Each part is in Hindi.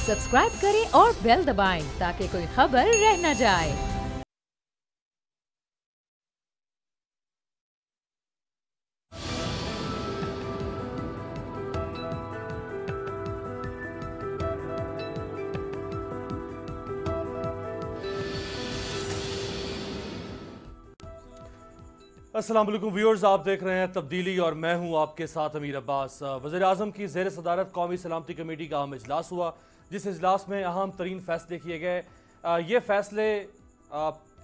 सब्सक्राइब करें और बेल दबाएं ताकि कोई खबर रह न जाए। अस्सलाम वालेकुम व्यूअर्स, आप देख रहे हैं तब्दीली और मैं हूं आपके साथ अमीर अब्बास। वज़ीर आज़म की ज़ेर सदारत कौमी सलामती कमेटी का अहम इजलास हुआ, जिस इजलास में अहम तरीन फैसले किए गए। ये फैसले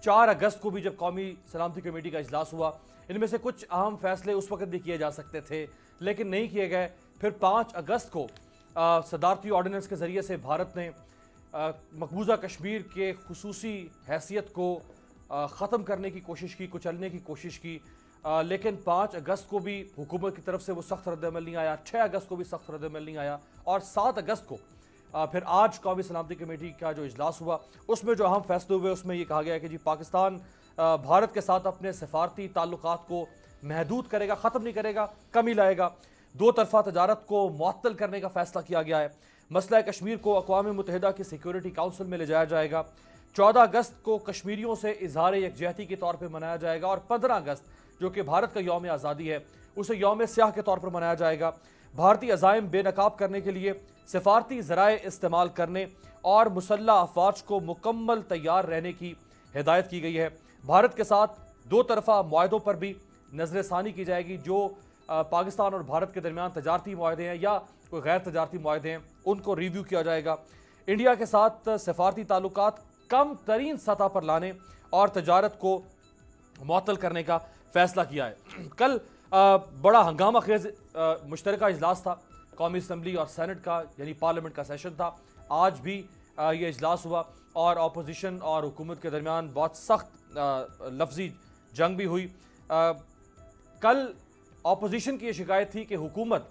4 अगस्त को भी जब कौमी सलामती कमेटी का इजलास हुआ, इनमें से कुछ अहम फैसले उस वक्त भी किए जा सकते थे लेकिन नहीं किए गए। फिर 5 अगस्त को सदारती ऑर्डिनेंस के ज़रिए से भारत ने मकबूजा कश्मीर के खुसूसी हैसियत को ख़त्म करने की कोशिश की, कुचलने की कोशिश की, लेकिन 5 अगस्त को भी हुकूमत की तरफ से वो सख्त रद्दअमल नहीं आया, 6 अगस्त को भी सख्त रद्दअमल नहीं आया और 7 अगस्त को फिर आज कौमी सलामती कमेटी का जो इजलास हुआ उसमें जो अहम फैसले हुए उसमें ये कहा गया कि जी पाकिस्तान भारत के साथ अपने सफारती ताल्लुकात को महदूद करेगा, ख़त्म नहीं करेगा, कमी लाएगा। 2 तरफ़ा तजारत को मुअत्तल करने का फैसला किया गया है। मसला कश्मीर को अक़वाम मुत्तहिदा की सिक्योरिटी काउंसिल में ले जाया जाएगा। 14 अगस्त को कश्मीरियों से इजहार यकजहती के तौर पर मनाया जाएगा और 15 अगस्त जो कि भारत का यौम आज़ादी है उसे यौम स्याह के तौर पर मनाया जाएगा। भारतीय अज़ाइम बेनकाब करने के लिए सिफारती ज़राए इस्तेमाल करने और मुसल्लह अफवाज को मुकम्मल तैयार रहने की हिदायत की गई है। भारत के साथ 2 तरफ़ा मुआहदों पर भी नज़रसानी की जाएगी। जो पाकिस्तान और भारत के दरमियान तजारती मुआहदे हैं या कोई गैर तजारती मुआहदे हैं उनको रिव्यू किया जाएगा। इंडिया के साथ सफारती ताल्लुकात कम तरीन सतह पर लाने और तजारत को मुअत्तल करने का फैसला किया है। कल बड़ा हंगामा खेज मुश्तरका इजलास था कौमी असम्बली और सेनेट का, यानी पार्लियामेंट का सेशन था। आज भी ये इजलास हुआ और अपोजिशन और हुकूमत के दरमियान बहुत सख्त लफ्जी जंग भी हुई। कल अपोजिशन की ये शिकायत थी कि हुकूमत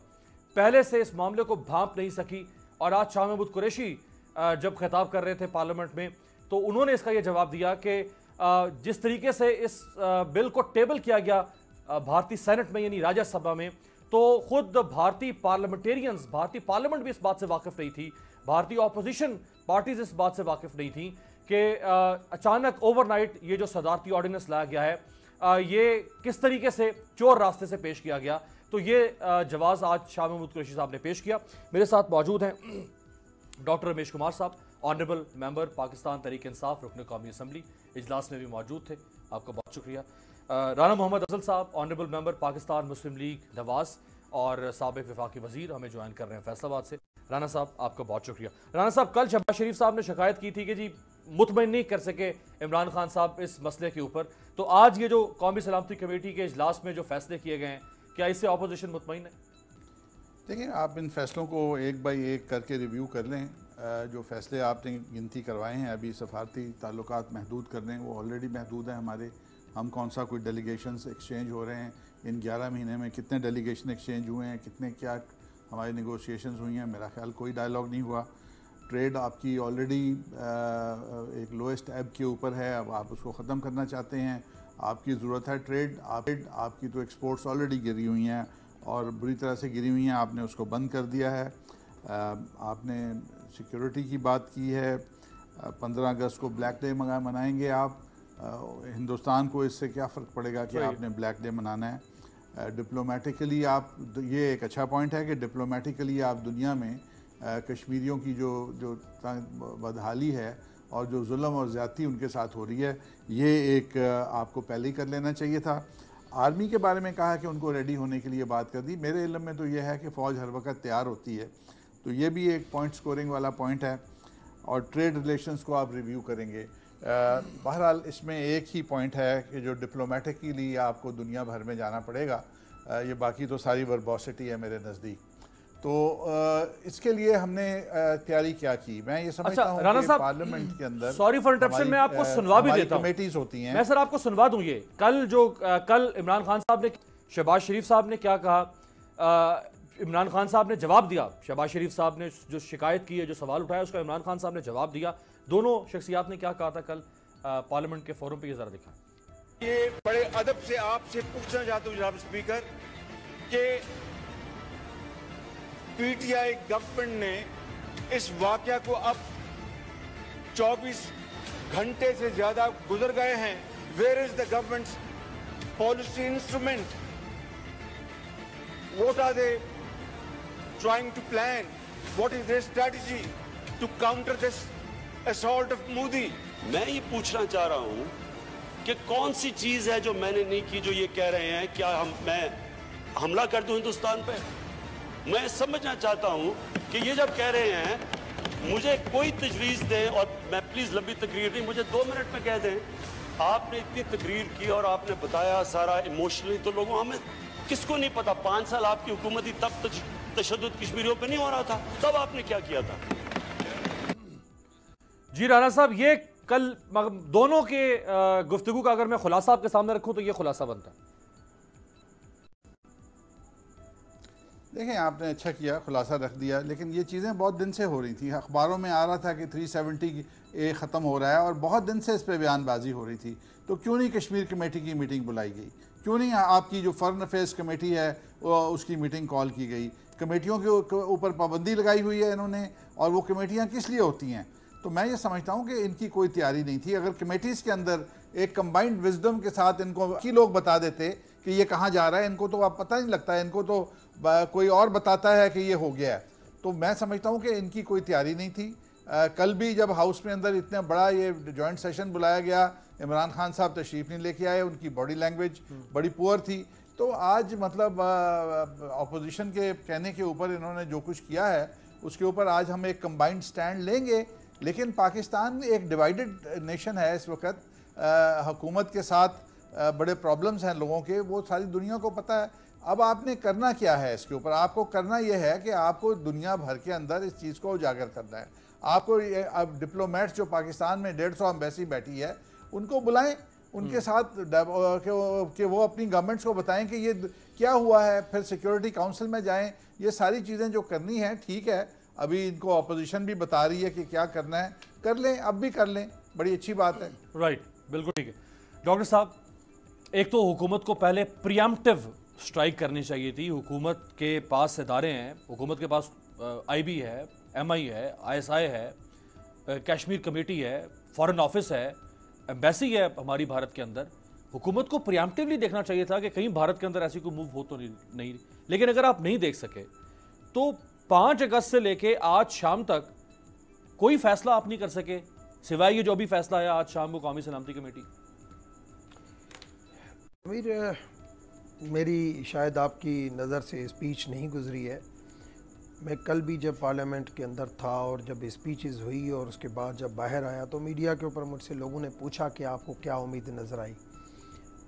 पहले से इस मामले को भांप नहीं सकी और आज शाह महमूद कुरैशी जब खिताब कर रहे थे पार्लियामेंट में तो उन्होंने इसका यह जवाब दिया कि जिस तरीके से इस बिल को टेबल किया गया भारतीय सेनेट में यानी राज्यसभा में, तो खुद भारतीय पार्लियामेंटेरियंस, भारतीय पार्लियामेंट भी इस बात से वाकिफ नहीं थी, भारतीय ऑपोजिशन पार्टीज इस बात से वाकिफ नहीं थी कि अचानक ओवरनाइट ये जो सदारती ऑर्डिनेंस लाया गया है ये किस तरीके से चोर रास्ते से पेश किया गया। तो ये जवाब आज शाह महमूद कुरैशी साहब ने पेश किया। मेरे साथ मौजूद हैं डॉक्टर रमेश कुमार साहब, ऑनरेबल मेंबर पाकिस्तान तहरीक इंसाफ, रुकन कौमी असम्बली, इजलास में भी मौजूद थे, आपका बहुत शुक्रिया। राना मोहम्मद अफजल साहब, ऑनरेबल मेंबर पाकिस्तान मुस्लिम लीग नवाज और साबिक वफाकी वजीर, हमें ज्वाइन कर रहे हैं फैसलाबाद से। राना साहब आपका बहुत शुक्रिया। राना साहब, कल शहबाज शरीफ साहब ने शिकायत की थी कि जी मुतमईन नहीं कर सके इमरान खान साहब इस मसले के ऊपर, तो आज ये जो कौमी सलामती कमेटी के इजलास में जो फैसले किए गए हैं, क्या इससे अपोजिशन मुतमईन है? देखिए, आप इन फैसलों को एक बाई एक करके रिव्यू कर लें। जो फैसले आपने गिनती करवाए हैं अभी सफारती ताल्लुकात महदूद करने, वो ऑलरेडी महदूद हैं हमारे। हम कौन सा कोई डेलीगेशंस एक्सचेंज हो रहे हैं इन 11 महीने में, कितने डेलीगेशन एक्सचेंज हुए हैं, कितने क्या हमारी नेगोशिएशंस हुई हैं, मेरा ख्याल कोई डायलॉग नहीं हुआ। ट्रेड आपकी ऑलरेडी एक लोएस्ट एब के ऊपर है, अब आप उसको ख़त्म करना चाहते हैं, आपकी ज़रूरत है ट्रेड। आपकी तो एक्सपोर्ट्स ऑलरेडी गिरी हुई हैं और बुरी तरह से गिरी हुई हैं, आपने उसको बंद कर दिया है। आपने सिक्योरिटी की बात की है, 15 अगस्त को ब्लैक डे मनाएंगे आप, हिंदुस्तान को इससे क्या फ़र्क पड़ेगा कि आपने ब्लैक डे मनाना है। डिप्लोमेटिकली आप, ये एक अच्छा पॉइंट है कि डिप्लोमेटिकली आप दुनिया में कश्मीरियों की जो बदहाली है और जो जुल्म और ज़्यादती उनके साथ हो रही है, ये एक आपको पहले ही कर लेना चाहिए था। आर्मी के बारे में कहा कि उनको रेडी होने के लिए बात कर दी। मेरे इल्म में तो यह है कि फ़ौज हर वक्त तैयार होती है, तो ये भी एक पॉइंट स्कोरिंग वाला पॉइंट है। और ट्रेड रिलेशंस को आप रिव्यू करेंगे। बहरहाल इसमें एक ही पॉइंट है कि जो डिप्लोमेटिकली आपको दुनिया भर में जाना पड़ेगा, ये बाकी तो सारी वर्बोसिटी है मेरे नज़दीक। तो इसके लिए हमने तैयारी क्या की, मैं ये समझता हूँ कि पार्लियामेंट के अंदर, सॉरी फॉर इंटरप्शन, मैं आपको सुनवा भी देता हूं, कमेटीज होती हैं, मैं सर आपको सुनवा दूं। ये कल इमरान खान साहब ने, शहबाज शरीफ साहब ने क्या कहा, इमरान खान साहब ने जवाब दिया। शहबाज शरीफ साहब ने जो शिकायत की है, जो सवाल उठाया, उसका इमरान खान साहब ने जवाब दिया। दोनों शख्सियात ने क्या कहा था कल पार्लियामेंट के फोरम पे, ये जरा दिखा। ये बड़े अदब से आपसे पूछना चाहता हूं जनाब स्पीकर कि पीटीआई गवर्नमेंट ने इस वाकया को अब 24 घंटे से ज्यादा गुजर गए हैं। Where is the government's policy instrument? What are they trying to plan? What is their strategy to counter this assault of Modi? मैं ये पूछना चाह रहा हूं कि कौन सी चीज है जो मैंने नहीं की जो ये कह रहे हैं? क्या मैं हमला कर दूं हिंदुस्तान पे? मैं समझना चाहता हूं कि ये जब कह रहे हैं मुझे कोई तजवीज़ दें, और मैं प्लीज़ लंबी तकरीर नहीं, मुझे 2 मिनट में कह दें। आपने इतनी तकरीर की और आपने बताया सारा इमोशनली, तो लोगों हमें किसको नहीं पता 5 साल आपकी हुकूमत थी, तब तशद्दुद कश्मीरियों पे नहीं हो रहा था, तब आपने क्या किया था? जी राणा साहब, ये कल दोनों के गुफ्तगू का अगर मैं खुलासा आपके सामने रखूं तो ये खुलासा बनता है। देखें, आपने अच्छा किया, खुलासा रख दिया, लेकिन ये चीज़ें बहुत दिन से हो रही थी। अखबारों में आ रहा था कि 370 ख़त्म हो रहा है और बहुत दिन से इस पर बयानबाजी हो रही थी। तो क्यों नहीं कश्मीर कमेटी की मीटिंग बुलाई गई? क्यों नहीं आपकी जो फॉरेन अफेयर्स कमेटी है उसकी मीटिंग कॉल की गई? कमेटियों के ऊपर पाबंदी लगाई हुई है इन्होंने, और वो कमेटियाँ किस लिए होती हैं? तो मैं ये समझता हूँ कि इनकी कोई तैयारी नहीं थी। अगर कमेटीज़ के अंदर एक कंबाइंड विजडम के साथ इनको की लोग बता देते कि ये कहाँ जा रहा है, इनको तो अब पता नहीं लगता है, इनको तो कोई और बताता है कि ये हो गया है। तो मैं समझता हूँ कि इनकी कोई तैयारी नहीं थी। कल भी जब हाउस में अंदर इतना बड़ा ये जॉइंट सेशन बुलाया गया, इमरान खान साहब तशरीफ़ नहीं लेके आए, उनकी बॉडी लैंग्वेज बड़ी पुअर थी। तो आज मतलब अपोजिशन के कहने के ऊपर इन्होंने जो कुछ किया है उसके ऊपर आज हम एक कंबाइंड स्टैंड लेंगे। लेकिन पाकिस्तान एक डिवाइडेड नेशन है इस वक्त, हुकूमत के साथ बड़े प्रॉब्लम्स हैं लोगों के, वो सारी दुनिया को पता है। अब आपने करना क्या है इसके ऊपर? आपको करना यह है कि आपको दुनिया भर के अंदर इस चीज़ को उजागर करना है। आपको अब डिप्लोमेट्स जो पाकिस्तान में 150 एम्बेसी बैठी है उनको बुलाएं, उनके साथ कि वो अपनी गवर्नमेंट्स को बताएं कि ये क्या हुआ है, फिर सिक्योरिटी काउंसिल में जाएं। ये सारी चीज़ें जो करनी है, ठीक है, अभी इनको अपोजिशन भी बता रही है कि क्या करना है, कर लें, अब भी कर लें, बड़ी अच्छी बात है। राइट, बिल्कुल ठीक है। डॉक्टर साहब, एक तो हुकूमत को पहले प्रियम्पटिव स्ट्राइक करनी चाहिए थी। हुकूमत के पास इदारे हैं, हुकूमत के पास IB है, MI है, ISI है, कश्मीर कमेटी है, फॉरेन ऑफिस है, एम्बेसी है हमारी भारत के अंदर। हुकूमत को प्रियम्पटिवली देखना चाहिए था कि कहीं भारत के अंदर ऐसी कोई मूव हो तो नहीं। लेकिन अगर आप नहीं देख सके तो 5 अगस्त से लेके आज शाम तक कोई फैसला आप नहीं कर सके, सिवाय ये जो भी फैसला है आज शाम को कौमी सलामती कमेटी। मेरी शायद आपकी नज़र से स्पीच नहीं गुजरी है। मैं कल भी जब पार्लियामेंट के अंदर था और जब स्पीचेस हुई और उसके बाद जब बाहर आया तो मीडिया के ऊपर मुझसे लोगों ने पूछा कि आपको क्या उम्मीद नज़र आई।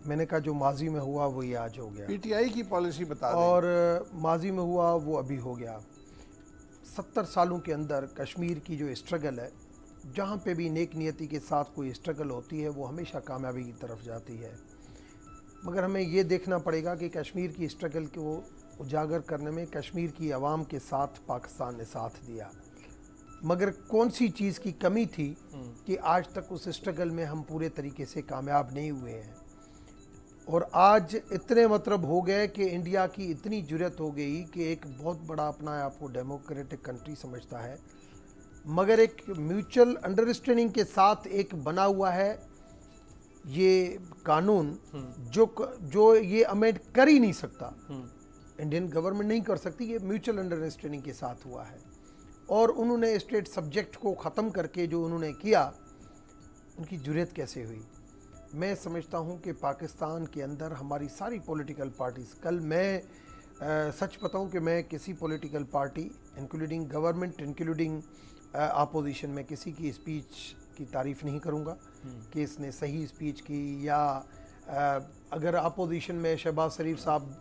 मैंने कहा जो माजी में हुआ वही आज हो गया। PTI की पॉलिसी बता दें। और माजी में हुआ वो अभी हो गया। 70 सालों के अंदर कश्मीर की जो स्ट्रगल है, जहाँ पे भी नेक नियति के साथ कोई स्ट्रगल होती है वो हमेशा कामयाबी की तरफ जाती है। मगर हमें ये देखना पड़ेगा कि कश्मीर की स्ट्रगल को उजागर करने में कश्मीर की आवाम के साथ पाकिस्तान ने साथ दिया, मगर कौन सी चीज़ की कमी थी कि आज तक उस स्ट्रगल में हम पूरे तरीके से कामयाब नहीं हुए हैं। और आज इतने मतलब हो गए कि इंडिया की इतनी जुर्रत हो गई कि एक बहुत बड़ा अपना आप को डेमोक्रेटिक कंट्री समझता है, मगर एक म्यूचुअल अंडरस्टैंडिंग के साथ एक बना हुआ है ये कानून जो ये अमेंड कर ही नहीं सकता, इंडियन गवर्नमेंट नहीं कर सकती, ये म्यूचुअल अंडरस्टैंडिंग के साथ हुआ है। और उन्होंने स्टेट सब्जेक्ट को ख़त्म करके जो उन्होंने किया, उनकी जुर्रत कैसे हुई? मैं समझता हूँ कि पाकिस्तान के अंदर हमारी सारी पॉलिटिकल पार्टीज़, कल मैं सच बताऊँ कि मैं किसी political party including government including opposition में किसी की स्पीच की तारीफ़ नहीं करूँगा कि इसने सही स्पीच की, या अगर अपोजिशन में शहबाज शरीफ साहब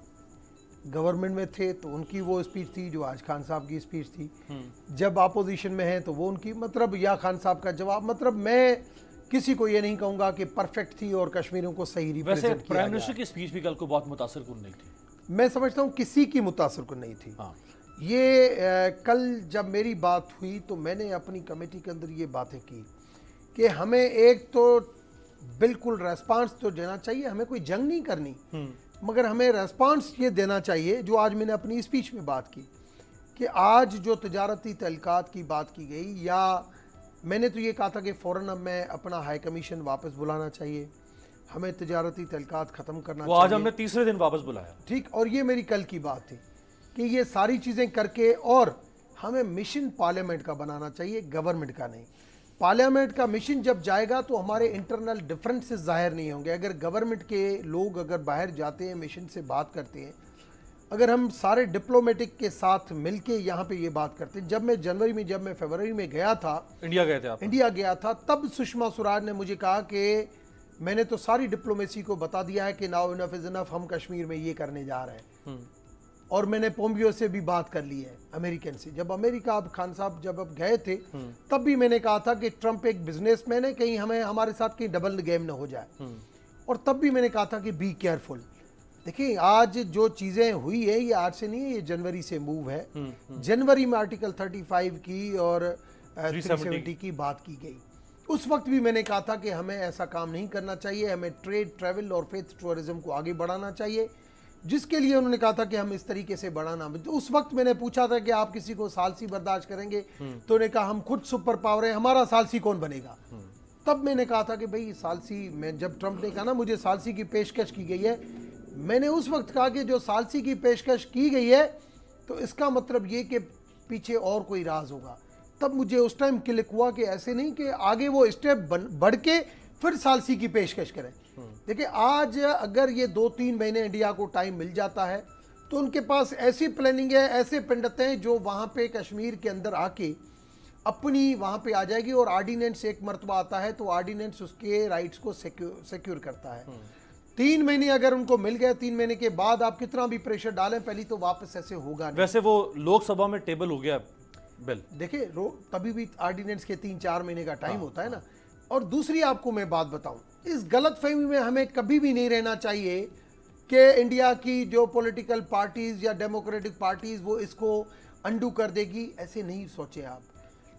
गवर्नमेंट में थे तो उनकी वो स्पीच थी जो आज खान साहब की स्पीच थी, जब अपोजिशन में है तो वो उनकी, मतलब या खान साहब का जवाब, मतलब मैं किसी को ये नहीं कहूँगा कि परफेक्ट थी और कश्मीरियों को सही रिप्रेजेंट किया। वैसे प्राइम मिनिस्टर की स्पीच भी कल को बहुत मुतासिरकुन नहीं थी। मैं समझता हूँ किसी की मुतासिरकुन नहीं थी। हाँ। ये कल जब मेरी बात हुई तो मैंने अपनी कमेटी के अंदर ये बातें की कि हमें एक तो बिल्कुल रेस्पॉन्स तो देना चाहिए, हमें कोई जंग नहीं करनी, मगर हमें रेस्पॉन्स ये देना चाहिए जो आज मैंने अपनी स्पीच में बात की कि आज जो तजारती तल्कात की बात की गई, या मैंने तो ये कहा था कि फ़ौरन अब मैं अपना हाई कमीशन वापस बुलाना चाहिए, हमें तजारती तल्कात ख़त्म करना चाहिए। आज हमने तीसरे दिन वापस बुलाया, ठीक, और ये मेरी कल की बात थी कि ये सारी चीज़ें करके और हमें मिशन पार्लियामेंट का बनाना चाहिए, गवर्नमेंट का नहीं। पार्लियामेंट का मिशन जब जाएगा तो हमारे इंटरनल डिफरेंसेस जाहिर नहीं होंगे। अगर गवर्नमेंट के लोग अगर बाहर जाते हैं, मिशन से बात करते हैं, अगर हम सारे डिप्लोमेटिक के साथ मिलके यहाँ पे ये बात करते हैं। जब मैं फरवरी में गया था, इंडिया गए थे आप? इंडिया गया था, तब सुषमा स्वराज ने मुझे कहा कि मैंने तो सारी डिप्लोमेसी को बता दिया है कि नाउ इनफ इज इनफ, हम कश्मीर में ये करने जा रहे हैं। और मैंने पोम्पियो से भी बात कर ली है, अमेरिकन से। जब अमेरिका, अब खान साहब जब अब गए थे, तब भी मैंने कहा था कि ट्रंप एक बिजनेसमैन है, कहीं हमारे साथ कहीं डबल गेम ना हो जाए। और तब भी मैंने कहा था कि बी केयरफुल। देखिए, आज जो चीज़ें हुई है ये आज से नहीं है, ये जनवरी से मूव है। जनवरी में आर्टिकल 35 की और 370 की बात की गई। उस वक्त भी मैंने कहा था कि हमें ऐसा काम नहीं करना चाहिए, हमें ट्रेड, ट्रैवल और फेथ टूरिज्म को आगे बढ़ाना चाहिए, जिसके लिए उन्होंने कहा था कि हम इस तरीके से बढ़ाना। तो उस वक्त मैंने पूछा था कि आप किसी को सालसी बर्दाश्त करेंगे, तो उन्होंने कहा हम खुद सुपर पावर है, हमारा सालसी कौन बनेगा। तब मैंने कहा था कि भाई सालसी, मैं जब ट्रंप ने कहा ना मुझे सालसी की पेशकश की गई है, मैंने उस वक्त कहा कि जो सालसी की पेशकश की गई है तो इसका मतलब ये कि पीछे और कोई राज होगा। तब मुझे उस टाइम क्लिक हुआ कि ऐसे नहीं कि आगे वो स्टेप बढ़ के फिर सालसी की पेशकश करें। देखिए, आज अगर ये 2-3 महीने इंडिया को टाइम मिल जाता है तो उनके पास ऐसी प्लानिंग है, ऐसे पंडित हैं जो वहाँ पे कश्मीर के अंदर आके अपनी वहाँ पे आ जाएगी। और आर्डिनेंस एक मरतबा आता है तो आर्डिनेंस उसके राइट्स को सिक्योर करता है। 3 महीने अगर उनको मिल गए, 3 महीने के बाद आप कितना भी प्रेशर डालें, पहली तो वापस ऐसे होगा नहीं। वैसे वो लोकसभा में टेबल हो गया बिल, देखिए तभी भी आर्डिनेंस के 3-4 महीने का टाइम होता है ना। और दूसरी आपको मैं बात बताऊं, इस गलतफहमी में हमें कभी भी नहीं रहना चाहिए कि इंडिया की जो पॉलिटिकल पार्टीज या डेमोक्रेटिक पार्टीज वो इसको अंडू कर देगी, ऐसे नहीं सोचें आप।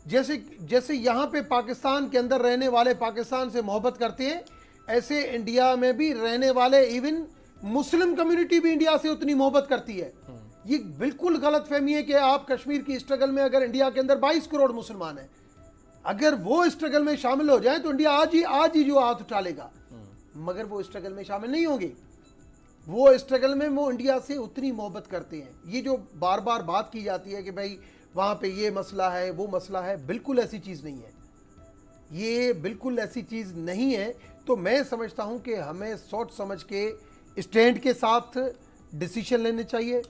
जैसे यहाँ पे पाकिस्तान के अंदर रहने वाले पाकिस्तान से मोहब्बत करते हैं, ऐसे इंडिया में भी रहने वाले इवन मुस्लिम कम्युनिटी भी इंडिया से उतनी मोहब्बत करती है। ये बिल्कुल गलत फहमी है कि आप कश्मीर की स्ट्रगल में, अगर इंडिया के अंदर 22 करोड़ मुसलमान हैं, अगर वो स्ट्रगल में शामिल हो जाए तो इंडिया आज ही जो हाथ उठा लेगा, मगर वो स्ट्रगल में शामिल नहीं होंगे। वो स्ट्रगल में वो इंडिया से उतनी मोहब्बत करते हैं। ये जो बार बार बात की जाती है कि भाई वहाँ पे ये मसला है, वो मसला है, बिल्कुल ऐसी चीज़ नहीं है। ये बिल्कुल ऐसी चीज़ नहीं है। तो मैं समझता हूँ कि हमें सोच समझ के स्टैंड के साथ डिसीजन लेने चाहिए,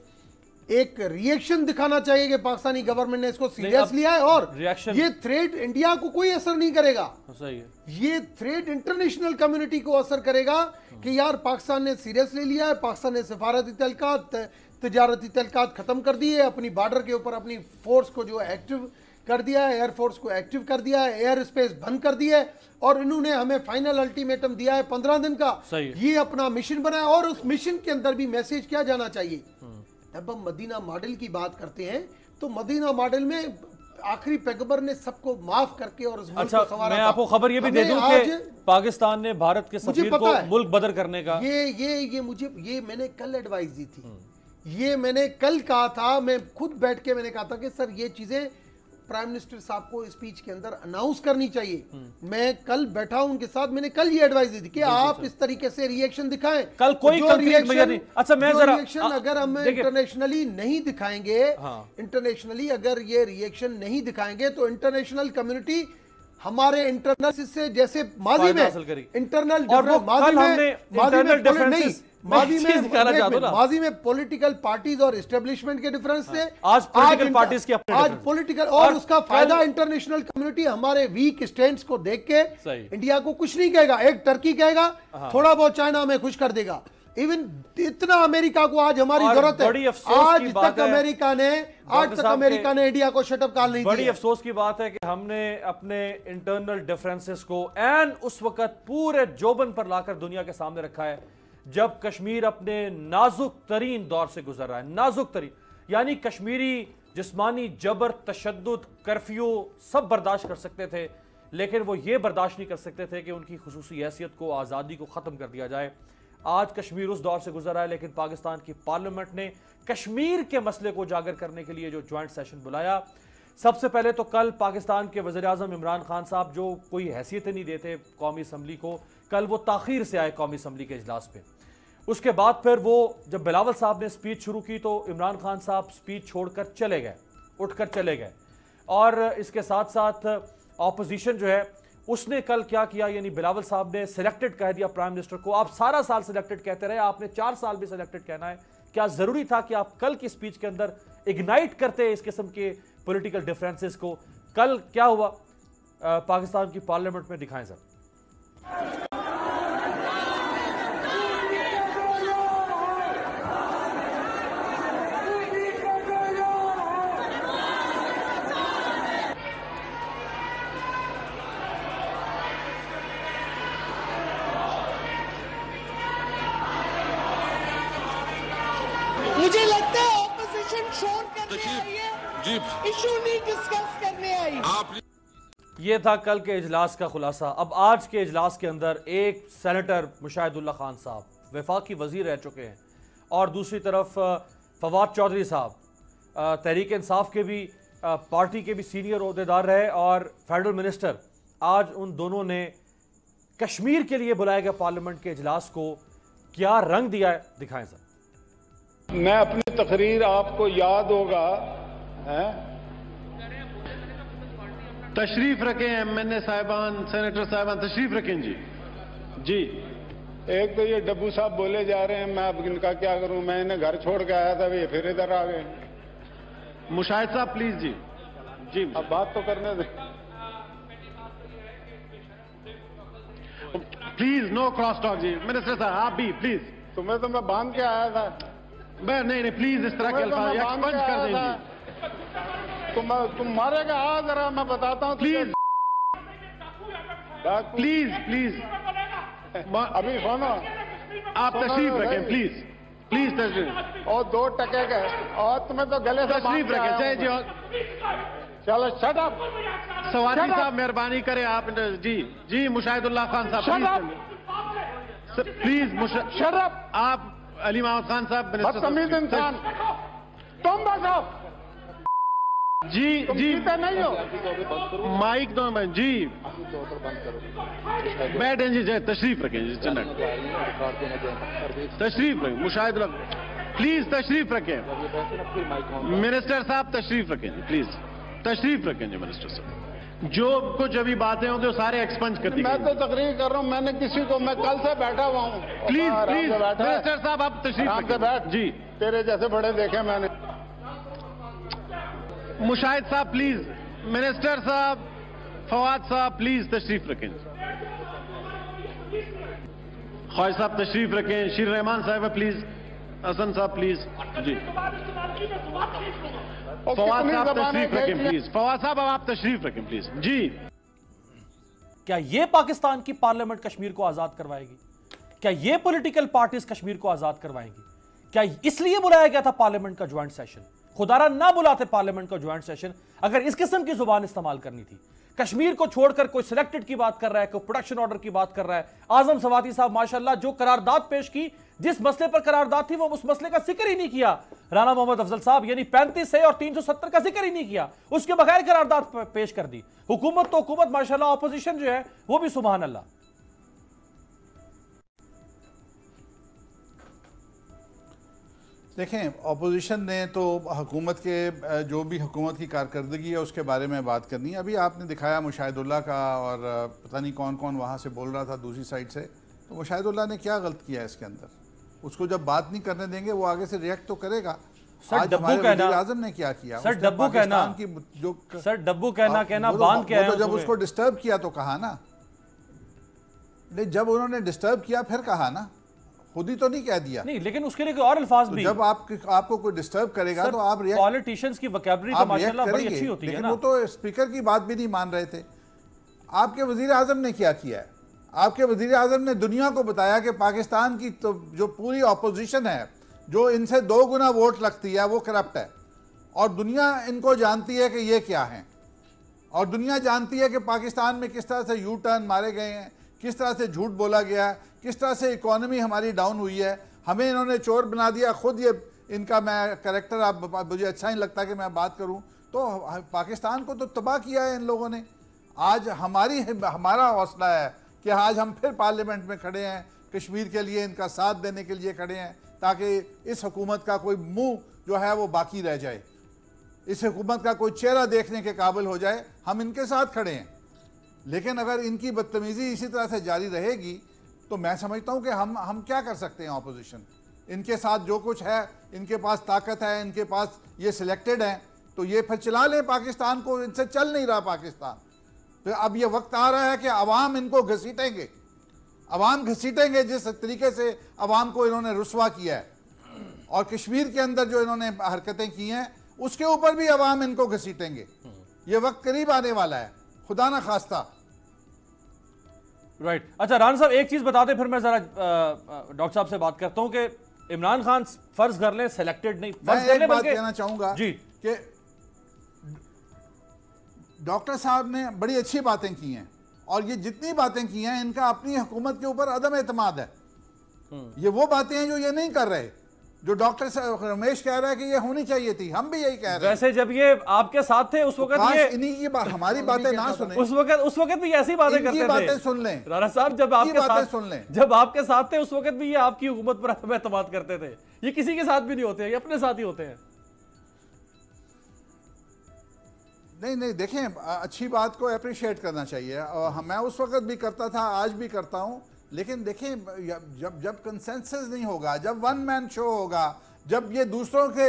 एक रिएक्शन दिखाना चाहिए कि पाकिस्तानी गवर्नमेंट ने इसको सीरियस लिया है और ये थ्रेट इंडिया को कोई असर नहीं करेगा। सही है। ये थ्रेट इंटरनेशनल कम्युनिटी को असर करेगा कि यार पाकिस्तान ने सीरियस ले लिया है, पाकिस्तान ने सफारती तल्कात, तजारती तल्कात खत्म कर दी है, अपनी बॉर्डर के ऊपर अपनी फोर्स को जो एक्टिव कर दिया है, एयरफोर्स को एक्टिव कर दिया है, एयर स्पेस बंद कर दिया है, और इन्होंने हमें फाइनल अल्टीमेटम दिया है 15 दिन का। ये अपना मिशन बनाया और उस मिशन के अंदर भी मैसेज क्या जाना चाहिए। जब हम मदीना मॉडल की बात करते हैं तो मदीना मॉडल में आखिरी पैगंबर ने सबको माफ करके और उस मुल्क को संवारा। मैं आपको खबर ये भी दे दूं कि पाकिस्तान ने भारत के सफीर को मुल्क बदर करने का ये मैंने कल एडवाइस दी थी, ये मैंने कल कहा था, मैं खुद बैठ के मैंने कहा था कि सर ये चीजें प्राइम मिनिस्टर साहब को स्पीच के अंदर अनाउंस करनी चाहिए। मैं कल बैठा हूं उनके साथ, मैंने कल ये एडवाइस दी थी कि आप इस तरीके से रिएक्शन दिखाएं। कल कोई रिएक्शन नहीं। अच्छा, मैं जरा रिएक्शन अगर हम इंटरनेशनली नहीं दिखाएंगे, इंटरनेशनली अगर ये रिएक्शन नहीं दिखाएंगे तो इंटरनेशनल कम्युनिटी हमारे इंटरनल से, जैसे माजी में इंटरनल माजी में पॉलिटिकल पार्टीज और एस्टेब्लिशमेंट के डिफरेंस थे, आज पॉलिटिकल पार्टीज के अपने आज पॉलिटिकल, और उसका फायदा इंटरनेशनल कम्युनिटी हमारे वीक स्टैंड्स को देख के इंडिया को कुछ नहीं कहेगा। एक टर्की कहेगा, थोड़ा बहुत चाइना में खुश कर देगा, इवन इतना अमेरिका को आज हमारी जरूरत है। आज तक अमेरिका ने इंडिया को शटअप कॉल नहीं दिया। बड़ी अफसोस की बात है कि हमने अपने इंटरनल डिफरेंसेस को एन उस वक्त पूरे जोबन पर लाकर दुनिया के सामने रखा है जब कश्मीर अपने नाजुक तरीन दौर से गुजर रहा है। नाजुक तरीन यानी कश्मीरी जिस्मानी जबर, तशद्दुद, कर्फ्यू सब बर्दाश्त कर सकते थे, लेकिन वो ये बर्दाश्त नहीं कर सकते थे कि उनकी खुसूसी हैसियत को, आज़ादी को ख़त्म कर दिया जाए। आज कश्मीर उस दौर से गुजर रहा है, लेकिन पाकिस्तान की पार्लियामेंट ने कश्मीर के मसले को उजागर करने के लिए जो ज्वाइंट सेशन बुलाया, सबसे पहले तो कल पाकिस्तान के वज़ीर-ए-आज़म इमरान खान साहब, जो कोई हैसियत नहीं देते कौमी असम्बली को, कल वो ताख़ीर से आए कौमी असम्बली के इजलास पे। उसके बाद फिर वो जब बिलावल साहब ने स्पीच शुरू की तो इमरान खान साहब स्पीच छोड़कर चले गए, उठकर चले गए। और इसके साथ साथ ऑपोजिशन जो है उसने कल क्या किया, यानी बिलावल साहब ने सिलेक्टेड कह दिया प्राइम मिनिस्टर को, आप सारा साल सिलेक्टेड कहते रहे, आपने 4 साल भी सिलेक्टेड कहना है। क्या जरूरी था कि आप कल की स्पीच के अंदर इग्नाइट करते इस किस्म के पॉलिटिकल डिफरेंसेस को? कल क्या हुआ पाकिस्तान की पार्लियामेंट में, दिखाएं सर। मुझे लगता है ऑपोजिशन शोर करने आई है, इशू नहीं डिस्कस करने आई। ये था कल के इजलास का खुलासा। अब आज के इजलास के अंदर एक सेनेटर मुशाहिदुल्लाह खान साहब वफाकी वजीर रह चुके हैं, और दूसरी तरफ फवाद चौधरी साहब तहरीक इंसाफ के भी पार्टी के भी सीनियर ओहदेदार रहे और फेडरल मिनिस्टर। आज उन दोनों ने कश्मीर के लिए बुलाए गए पार्लियामेंट के इजलास को क्या रंग दिया है, दिखाएं सर। मैं अपनी तकरीर, आपको याद होगा, तशरीफ रखें एमएनए साहिबान, सेनेटर साहिबान तशरीफ रखें जी। जी, एक तो ये डब्बू साहब बोले जा रहे हैं, मैं अब इनका क्या करूं, मैं इन्हें घर छोड़ के आया था, ये फिर इधर आ गए। मुशाहिद साहब प्लीज जी। जी अब बात तो करने दें प्लीज, नो क्रॉस टॉक जी। मिनिस्टर साहब आप भी प्लीज। तुम्हें तो मैं बांध के आया था। नहीं प्लीज इस तरह के अल्फाज एक्सपंज कर देंगे। तुम मारेगा, आ जरा मैं बताता हूँ प्लीज प्लीज अभी सुनो, आप तशरीफ रखें प्लीज प्लीज तशरीफ। और 2 टके का, और तुम्हें तो गले से तशरीफ रखें जय जी। चलो शट अप सवारी साहब, मेहरबानी करें आप। जी मुशाहिदुल्लाह खान साहब प्लीज शट अप। आप अली मोहम्मद खान साहब, बदतमीज इंसान, तुम बजाओ जी। नहीं हो माइक दो मैं जी। बैठे जी, जय तशरीफ रखें जी, तशरीफ रखें मुशाहिद, प्लीज तशरीफ रखें। मिनिस्टर साहब तशरीफ रखें जी, प्लीज तशरीफ रखें जी। मिनिस्टर साहब जो कुछ अभी बातें होंगी वो सारे एक्सपंज कर दी। मैं तो तकरीर कर रहा हूँ, मैंने किसी को, मैं कल से बैठा हुआ हूँ। प्लीज प्लीज मिनिस्टर साहब आप तशरीफ से बैठ जी। तेरे जैसे बड़े देखे मैंने। मुशाहिद साहब प्लीज, मिनिस्टर साहब, फवाद साहब प्लीज तशरीफ रखें। ख्वाजा साहब तशरीफ रखें। शीर रहमान साहब प्लीज। हसन साहब प्लीज जी। फवाद साहब तशरीफ रखें प्लीज। फवाद साहब आप तशरीफ रखें प्लीज जी। क्या ये पाकिस्तान की पार्लियामेंट कश्मीर को आजाद करवाएगी? क्या ये पॉलिटिकल पार्टीज कश्मीर को आजाद करवाएंगी? क्या इसलिए बुलाया गया था पार्लियामेंट का ज्वाइंट सेशन? खुदारा ना बुलाते पार्लियामेंट का ज्वाइंट सेशन अगर इस किस्म की जुबान इस्तेमाल करनी थी। कश्मीर को छोड़कर कोई सिलेक्टेड की बात कर रहा है, कोई प्रोडक्शन ऑर्डर की बात कर रहा है। आजम सवाती साहब माशाल्लाह जो करारदाद पेश की, जिस मसले पर करारदाद थी वो उस मसले का जिक्र ही नहीं किया। राना मोहम्मद अफजल साहब यानी 35 से और 370 का जिक्र ही नहीं किया, उसके बगैर करारदाद पेश कर दी। हुकूमत तो हुकूमत माशाल्लाह, ऑपोजिशन जो है वो भी सुभान अल्लाह। देखें, अपोजिशन ने तो हुकूमत के जो भी हुकूमत की कारकर्दगी है उसके बारे में बात करनी है। अभी आपने दिखाया मुशाहिदुल्लाह का, और पता नहीं कौन कौन वहाँ से बोल रहा था दूसरी साइड से। तो मुशाहिदुल्लाह ने क्या गलत किया है इसके अंदर? उसको जब बात नहीं करने देंगे वो आगे से रिएक्ट तो करेगा। आज हमारे वज़ीर-ए-आज़म ने क्या किया? सर डब्बू कहना की जो सर डब्बू कहना बांध के आया, जब उसको डिस्टर्ब किया तो कहा ना, जब उन्होंने डिस्टर्ब किया फिर कहा ना, खुद ही तो नहीं कह दिया। नहीं, लेकिन उसके लिए और अल्फाज भी। जब आपको कोई डिस्टर्ब करेगा तो आप पॉलिटिशियंस की वोकैबुलरी तो माशाल्लाह बड़ी अच्छी होती है ना। वो तो स्पीकर की बात भी नहीं मान रहे थे। आपके वज़ीर-ए-आज़म ने क्या किया है? आपके वज़ीर-ए-आज़म ने दुनिया को बताया कि पाकिस्तान की तो जो पूरी अपोजिशन है, जो इनसे 2 गुना वोट लगती है, वो करप्ट है। और दुनिया इनको जानती है कि ये क्या है, और दुनिया जानती है कि पाकिस्तान में किस तरह से यू टर्न मारे गए हैं, किस तरह से झूठ बोला गया, किस तरह से इकोनॉमी हमारी डाउन हुई है, हमें इन्होंने चोर बना दिया। खुद ये इनका मैं कैरेक्टर आप मुझे अच्छा नहीं लगता कि मैं बात करूं, तो पाकिस्तान को तो तबाह किया है इन लोगों ने। आज हमारा हौसला है कि आज हम फिर पार्लियामेंट में खड़े हैं, कश्मीर के लिए इनका साथ देने के लिए खड़े हैं, ताकि इस हुकूमत का कोई मुंह जो है वो बाकी रह जाए, इस हुकूमत का कोई चेहरा देखने के काबिल हो जाए। हम इनके साथ खड़े हैं, लेकिन अगर इनकी बदतमीजी इसी तरह से जारी रहेगी तो मैं समझता हूं कि हम क्या कर सकते हैं। ऑपोजिशन इनके साथ जो कुछ है, इनके पास ताकत है, इनके पास ये सिलेक्टेड हैं, तो ये फिर चला लें पाकिस्तान को। इनसे चल नहीं रहा पाकिस्तान। तो अब ये वक्त आ रहा है कि अवाम इनको घसीटेंगे, अवाम घसीटेंगे जिस तरीके से अवाम को इन्होंने रुसवा किया है, और कश्मीर के अंदर जो इन्होंने हरकतें की हैं उसके ऊपर भी अवाम इनको घसीटेंगे। ये वक्त करीब आने वाला है, खुदा ना खास्ता। राइट। अच्छा राना साहब एक चीज बता दें, फिर मैं जरा डॉक्टर साहब से बात करता हूं कि इमरान खान फर्ज कर लें सिलेक्टेड नहीं, फर्ज कर लें, बात कहना चाहूंगा जी कि डॉक्टर साहब ने बड़ी अच्छी बातें की हैं, और ये जितनी बातें की हैं इनका अपनी हुकूमत के ऊपर अदम एतमाद है। ये वो बातें हैं जो ये नहीं कर रहे, जो डॉक्टर रमेश कह रहा है कि ये होनी चाहिए थी, हम भी यही कह रहे हैं। वैसे जब ये आपके साथ थे उस वक्त ये इन्हीं की हमारी बातें ना सुने, उस वक्त भी ऐसी बातें करते थे। बातें सुन लें राना साहब, जब आपके साथ थे उस वक्त भी ये आपकी हुकूमत पर एतमाद करते थे। ये किसी के साथ भी नहीं होते, ये अपने साथ ही होते हैं। नहीं देखें, अच्छी बात को अप्रिशिएट करना चाहिए, और मैं उस वक्त भी करता था, आज भी करता हूं। लेकिन देखें, जब कंसेंसस नहीं होगा, जब वन मैन शो होगा, जब ये दूसरों के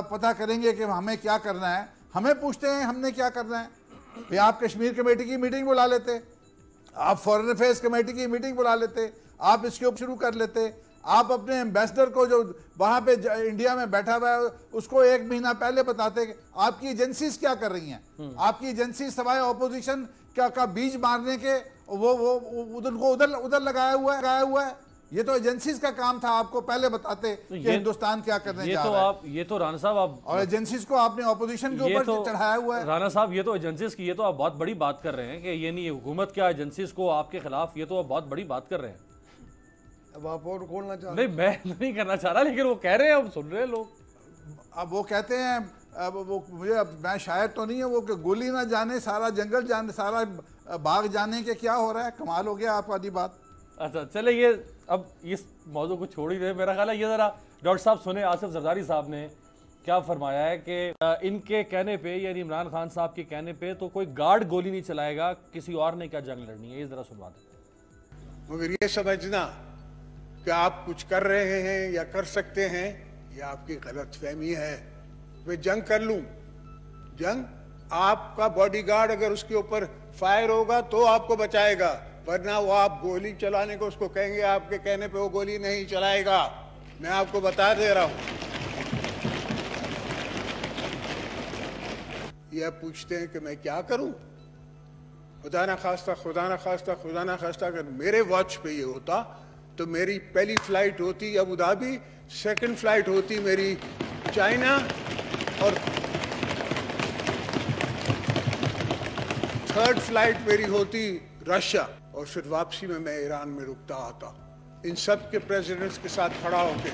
पता करेंगे कि हमें क्या करना है, हमें पूछते हैं हमने क्या करना है। भाई आप कश्मीर कमेटी की मीटिंग बुला लेते, आप फॉरेन अफेयर्स कमेटी की मीटिंग बुला लेते, आप इसके ऊपर शुरू कर लेते, आप अपने एम्बेसडर को जो वहाँ पे इंडिया में बैठा हुआ है उसको 1 महीना पहले बताते कि आपकी एजेंसीज क्या कर रही हैं। आपकी एजेंसी सवाए ऑपोजिशन का बीज मारने के वो उधर लगाया हुआ है। ये तो एजेंसीज का काम था, आपको पहले बताते कि हिंदुस्तान क्या करने जा रहा है। ये तो राना साहब आप, और एजेंसीज को आपने ऑपोजिशन के ऊपर चढ़ाया हुआ है। राना साहब ये तो एजेंसीज की, ये तो आप बहुत बड़ी बात कर रहे हैं कि ये नहीं हुकूमत क्या एजेंसीज को आपके खिलाफ, ये तो आप बहुत बड़ी बात कर रहे हैं। अब आप और खोलना चाह नहीं, मैं नहीं करना चाह रहा, लेकिन वो कह रहे हैं, अब सुन रहे हैं लोग। अब वो कहते हैं, अब वो मुझे, मैं शायर तो नहीं है वो, कि गोली ना जाने सारा जंगल जाने, सारा बाग जाने के क्या हो रहा है। कमाल हो गया आपकी बात। अच्छा चले, ये अब इस मौजू को छोड़ ही दे। मेरा ख्याल है ये जरा डॉक्टर साहब सुने, आसिफ जरदारी साहब ने क्या फरमाया है कि इनके कहने पे, यानी इमरान खान साहब के कहने पे, तो कोई गार्ड गोली नहीं चलाएगा, किसी और ने क्या जंग लड़नी है। ये जरा सुनवा दें। मगर ये समझना कि आप कुछ कर रहे हैं या कर सकते हैं, ये आपकी गलतफहमी है। मैं जंग कर लूं, जंग आपका बॉडीगार्ड अगर उसके ऊपर फायर होगा तो आपको बचाएगा, वरना वो आप गोली चलाने को उसको कहेंगे, आपके कहने पे वो गोली नहीं चलाएगा। मैं आपको बता दे रहा हूं। ये पूछते हैं कि मैं क्या करूं। खुदा ना खास्ता अगर मेरे वॉच पे ये होता तो मेरी पहली फ्लाइट होती अबू धाबी, सेकंड फ्लाइट होती मेरी चाइना, और थर्ड फ्लाइट मेरी होती रशिया, और फिर वापसी में मैं ईरान में रुकता आता, इन सब के प्रेसिडेंट्स के साथ खड़ा होकर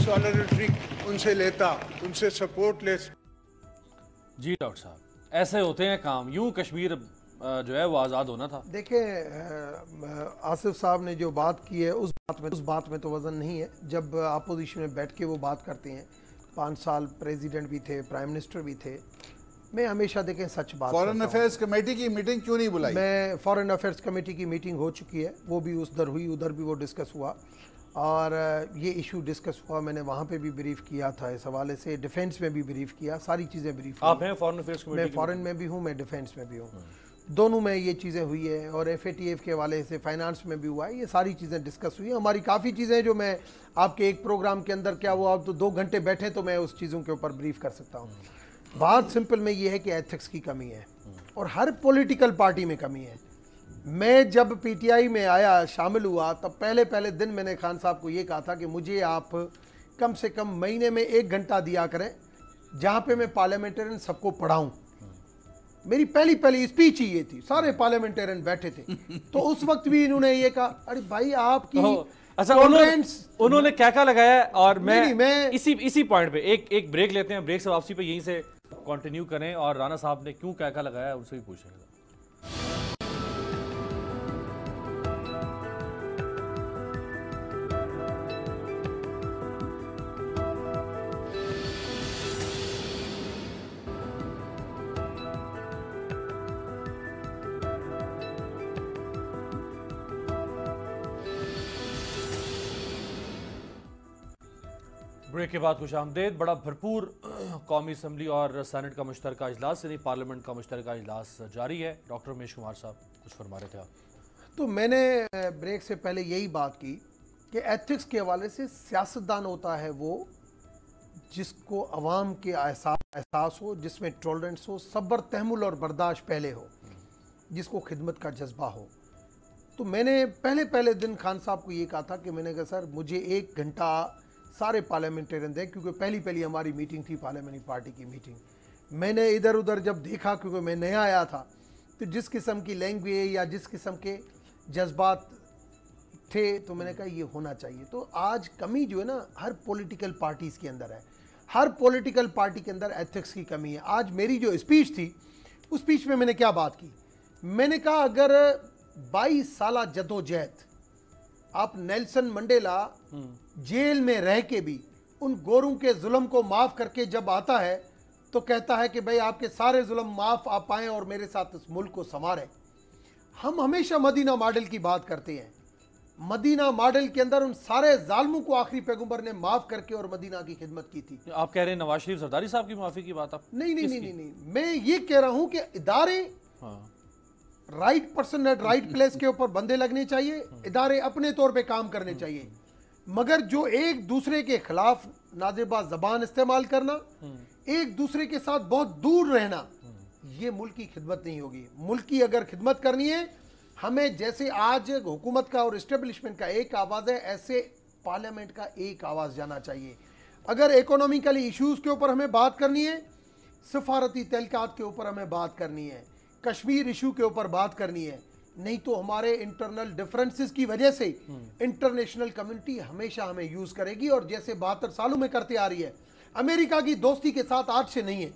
सॉलिडरिटी उनसे लेता, उनसे सपोर्ट ले। जी डॉक्टर साहब, ऐसे होते हैं काम, यूं कश्मीर जो है वो आज़ाद होना था। देखिए, आसिफ साहब ने जो बात की है उस बात में तो वज़न नहीं है। जब अपोजिशन में बैठ के वो बात करते हैं, 5 साल प्रेसिडेंट भी थे, प्राइम मिनिस्टर भी थे, मैं हमेशा देखें सच बात। फॉरेन अफेयर्स कमेटी की मीटिंग क्यों नहीं बुलाई? मैं फॉरेन अफेयर्स कमेटी की मीटिंग हो चुकी है, वो भी उधर हुई, उधर भी वो डिस्कस हुआ, और ये इशू डिस्कस हुआ। मैंने वहाँ पे भी ब्रीफ किया था इस हवाले से, डिफेंस में भी ब्रीफ किया, सारी चीज़ें ब्रीफ। आप हैं फॉरेन अफेयर्स कमेटी? मैं फॉरेन में भी हूँ, मैं डिफेंस में भी हूँ, दोनों में ये चीज़ें हुई है, और FATF के हवाले से फाइनेंस में भी हुआ है। ये सारी चीज़ें डिस्कस हुई है। हमारी काफ़ी चीज़ें जो मैं आपके एक प्रोग्राम के अंदर, क्या वो आप तो 2 घंटे बैठे तो मैं उस चीज़ों के ऊपर ब्रीफ कर सकता हूँ। बात सिंपल में ये है कि एथिक्स की कमी है, और हर पॉलिटिकल पार्टी में कमी है। मैं जब PTI में आया, शामिल हुआ, तब पहले दिन मैंने खान साहब को ये कहा था कि मुझे आप कम से कम महीने में 1 घंटा दिया करें, जहाँ पे मैं पार्लियामेंटेरियन सबको पढ़ाऊँ। मेरी पहली स्पीच ही ये थी, सारे पार्लियामेंटेरियन बैठे थे तो उस वक्त भी इन्होंने ये कहा, अरे भाई आपकी अच्छा उन्होंने क्या लगाया। और मैं इसी पॉइंट पे एक ब्रेक लेते हैं, ब्रेक से वापसी पे यहीं से कंटिन्यू करें और राणा साहब ने क्यों क्या लगाया उनसे भी पूछेंगे। ब्रेक के बाद खुशामदेद। बड़ा भरपूर कौमी असम्बली और सेनेट का मुश्तरका इजलास यानी पार्लियामेंट का मुश्तरका इजलास जारी है। डॉक्टर उमेश कुमार साहब कुछ फरमा रहे थे आप। तो मैंने ब्रेक से पहले यही बात की कि एथिक्स के हवाले से सियासतदान होता है वो जिसको अवाम के एहसास हो, जिसमें टॉलरेंस हो, सब्र तहमुल और बर्दाश्त पहले हो, जिसको खिदमत का जज्बा हो। तो मैंने पहले दिन खान साहब को ये कहा था कि मैंने कहा सर मुझे 1 घंटा सारे पार्लियामेंटेरियन दें, क्योंकि पहली हमारी मीटिंग थी पार्लियामेंट्री पार्टी की मीटिंग। मैंने इधर उधर जब देखा, क्योंकि मैं नया आया था, तो जिस किस्म की लैंग्वेज या जिस किस्म के जज्बात थे तो मैंने कहा ये होना चाहिए। तो आज कमी जो है ना हर पॉलिटिकल पार्टीज़ के अंदर है, हर पॉलिटिकल पार्टी के अंदर एथिक्स की कमी है। आज मेरी जो स्पीच थी उस स्पीच में मैंने क्या बात की, मैंने कहा अगर 22 साल जदोजहद आप नेल्सन मंडेला जेल में रह के भी उन गोरों के जुल्म को माफ़ करके जब आता है तो कहता है कि भाई आपके सारे जुल्म माफ़ आप पाएँ और मेरे साथ इस मुल्क को संवारें। हम हमेशा मदीना मॉडल की बात करते हैं। मदीना मॉडल के अंदर उन सारे जालिमों को आखिरी पैगंबर ने माफ़ करके और मदीना की खिदमत की थी। आप कह रहे हैं नवाज शरीफ सरदारी साहब की माफ़ी की बात? आप नहीं, मैं ये कह रहा हूँ कि इदारे right person at right place के ऊपर बंदे लगने चाहिए, इदारे अपने तौर पे काम करने चाहिए, मगर जो एक दूसरे के खिलाफ नाजेबा जबान इस्तेमाल करना, एक दूसरे के साथ बहुत दूर रहना, ये मुल्क की खिदमत नहीं होगी। मुल्क की अगर खिदमत करनी है हमें, जैसे आज हुकूमत का और इस्टेब्लिशमेंट का एक आवाज़ है, ऐसे पार्लियामेंट का एक आवाज़ जाना चाहिए। अगर इकोनॉमिकली इश्यूज़ के ऊपर हमें बात करनी है, सफारती तहलकात के ऊपर हमें बात करनी है, कश्मीर इशू के ऊपर बात करनी है, नहीं तो हमारे इंटरनल डिफरेंसेस की वजह से इंटरनेशनल कम्युनिटी हमेशा हमें यूज़ करेगी और जैसे 72 सालों में करते आ रही है। अमेरिका की दोस्ती के साथ आज से नहीं है,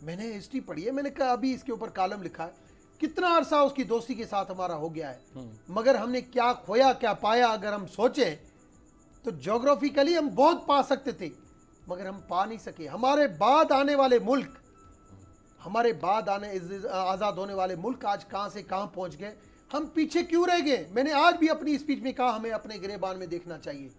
मैंने हिस्ट्री पढ़ी है, मैंने कहा अभी इसके ऊपर कॉलम लिखा है, कितना अरसा उसकी दोस्ती के साथ हमारा हो गया है, मगर हमने क्या खोया क्या पाया। अगर हम सोचें तो ज्योग्राफिकली हम बहुत पा सकते थे, मगर हम पा नहीं सके। हमारे बाद आने वाले मुल्क, हमारे बाद आज़ाद होने वाले मुल्क आज कहाँ से कहाँ पहुँच गए, हम पीछे क्यों रह गए। मैंने आज भी अपनी स्पीच में कहा हमें अपने गिरेबान में देखना चाहिए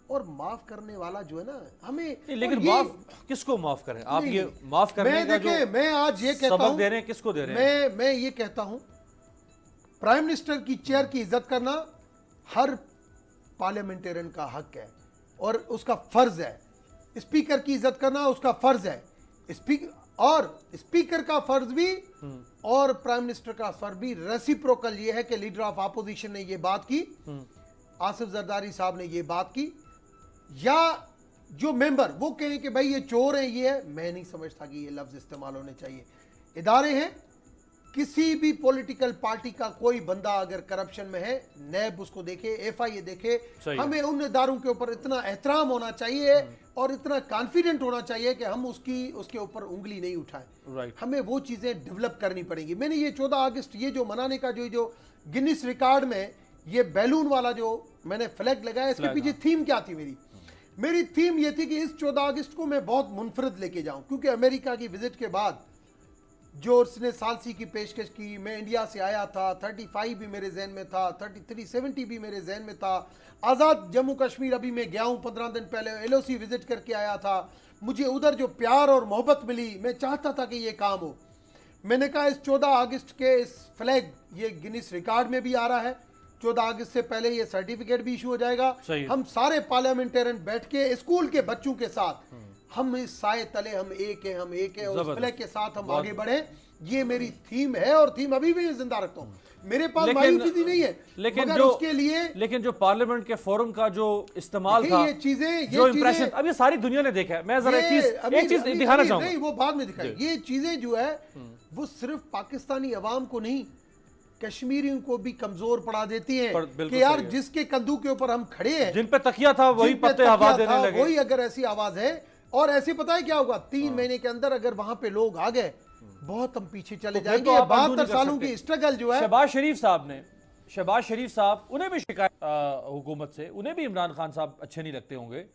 और माफ करने वाला जो है ना हमें। लेकिन माफ किसको माफ करें आप? ये माफ करने का जो मैं आज ये कहता हूं, दे रहे हैं किसको दे रहे हैं? मैं ये कहता हूं प्राइम मिनिस्टर की चेयर की इज्जत करना हर पार्लियामेंटेरियन का हक है और उसका फर्ज है। स्पीकर की इज्जत करना उसका फर्ज है, स्पीकर का फर्ज भी और प्राइम मिनिस्टर का फर्ज भी रेसिप्रोकल। ये है कि लीडर ऑफ अपोजिशन ने ये बात की, आसिफ जरदारी साहब ने ये बात की, या जो मेंबर वो कहें कि भाई ये चोर है, ये है, मैं नहीं समझता कि ये लफ्ज इस्तेमाल होने चाहिए। इदारे हैं, किसी भी पॉलिटिकल पार्टी का कोई बंदा अगर करप्शन में है, नैब उसको देखे, FIA देखे, हमें उन इदारों के ऊपर इतना एहतराम होना चाहिए और इतना कॉन्फिडेंट होना चाहिए कि हम उसके ऊपर उंगली नहीं उठाएं। हमें वो चीज़ें डेवलप करनी पड़ेंगी। मैंने ये 14 अगस्त ये जो मनाने का जो गिनीज रिकॉर्ड में ये बैलून वाला जो मैंने फ्लैग लगाया, इसके पीछे थीम क्या थी? मेरी थीम ये थी कि इस 14 अगस्त को मैं बहुत मुनफरद लेके जाऊं, क्योंकि अमेरिका की विजिट के बाद जो उसने सालसी की पेशकश की, मैं इंडिया से आया था, 35 भी मेरे जहन में था, 33 70 भी मेरे जहन में था, आज़ाद जम्मू कश्मीर अभी मैं गया हूँ 15 दिन पहले, LOC विजिट करके आया था, मुझे उधर जो प्यार और मोहब्बत मिली, मैं चाहता था कि ये काम हो। मैंने कहा इस 14 अगस्त के इस फ्लैग ये गिनीज रिकॉर्ड में भी आ रहा है, 14 अगस्त से पहले ये सर्टिफिकेट भी इशू हो जाएगा। हम सारे पार्लियामेंटेरियन बैठ के स्कूल के बच्चों के साथ हम इस साए तले हम एक हैं, हम एक हैं, और उस फ्लैग के साथ हम आगे बढ़े। ये मेरी थीम है और थीम अभी भी जिंदा रखता हूँ। मेरे पास मायूसी नहीं है, लेकिन जो पार्लियामेंट के फोरम का जो इस्तेमाल था, ये चीजें जो इंप्रेशन अब ये सारी दुनिया ने देखा है। मैं जरा एक चीज दिखाना चाहूंगा। नहीं, वो बाद में दिखाई। ये चीजें जो है वो सिर्फ पाकिस्तानी अवाम को नहीं, कश्मीरियों को भी कमजोर पड़ा देती है कि यार जिसके कंधों के ऊपर हम खड़े हैं, जिन पे तकिया था वही पत्ते आवाज देने लगे। वही अगर ऐसी आवाज है, और ऐसे पता है क्या होगा, 3 महीने के अंदर अगर वहां पे लोग आ गए, बहुत हम पीछे चले जाएंगे। 72 सालों की स्ट्रगल जो है। शहबाज शरीफ साहब उन्हें भी शिकायत हुकूमत से, उन्हें भी इमरान खान साहब अच्छे नहीं लगते होंगे,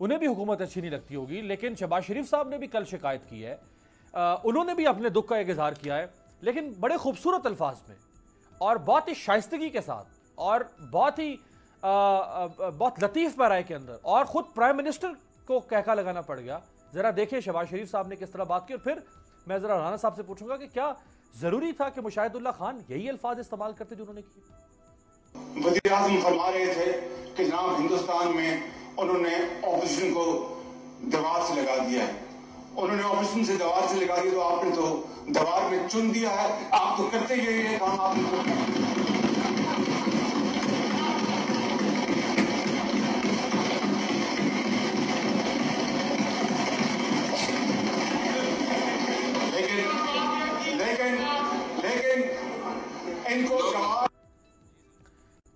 उन्हें भी हुकूमत अच्छी नहीं लगती होगी, लेकिन शहबाज शरीफ साहब ने भी कल शिकायत की है। उन्होंने भी अपने दुख का एक इजहार किया है, लेकिन बड़े खूबसूरत अल्फाज में और बहुत ही शाइस्तगी के साथ और बहुत लतीफ पैराए के अंदर, और खुद प्राइम मिनिस्टर को कहका लगाना पड़ गया। जरा देखिए शहबाज शरीफ साहब ने किस तरह बात की, और फिर मैं जरा राना साहब से पूछूंगा कि क्या जरूरी था कि मुशाहिदुल्लाह खान यही अल्फाज इस्तेमाल करते जो उन्होंने किए। वज़ीर आज़म फरमा रहे थे कि जनाब हिंदुस्तान में उन्होंने ऑपोजिशन को दीवार से लगा दिया है, उन्होंने ऑपोजिशन से दीवार से लगा दिया, तो आपने तो दीवार में चुन दिया है। आप तो करते ही ये काम आपने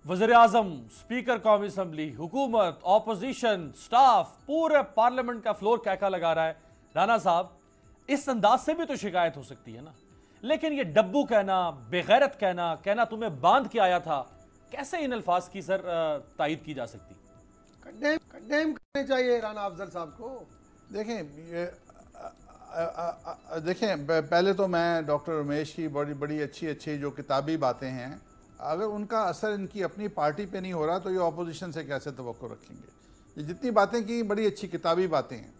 वज़ीर आज़म, स्पीकर कौमी असम्बली, हुकूमत, ऑपोजिशन, स्टाफ, पूरे पार्लियामेंट का फ्लोर कहका लगा रहा है। राना साहब, इस अंदाज से भी तो शिकायत हो सकती है ना, लेकिन ये डब्बू कहना, बेगैरत कहना तुम्हें बांध के आया था, कैसे इन अल्फाज की सर तायद की जा सकती? कंडेम करने चाहिए राना अफजल साहब को। देखें पहले तो मैं डॉक्टर रमेश की बड़ी अच्छी जो किताबी बातें हैं, अगर उनका असर इनकी अपनी पार्टी पे नहीं हो रहा तो ये ऑपोजिशन से कैसे तवक्को रखेंगे। ये जितनी बातें की बड़ी अच्छी किताबी बातें हैं,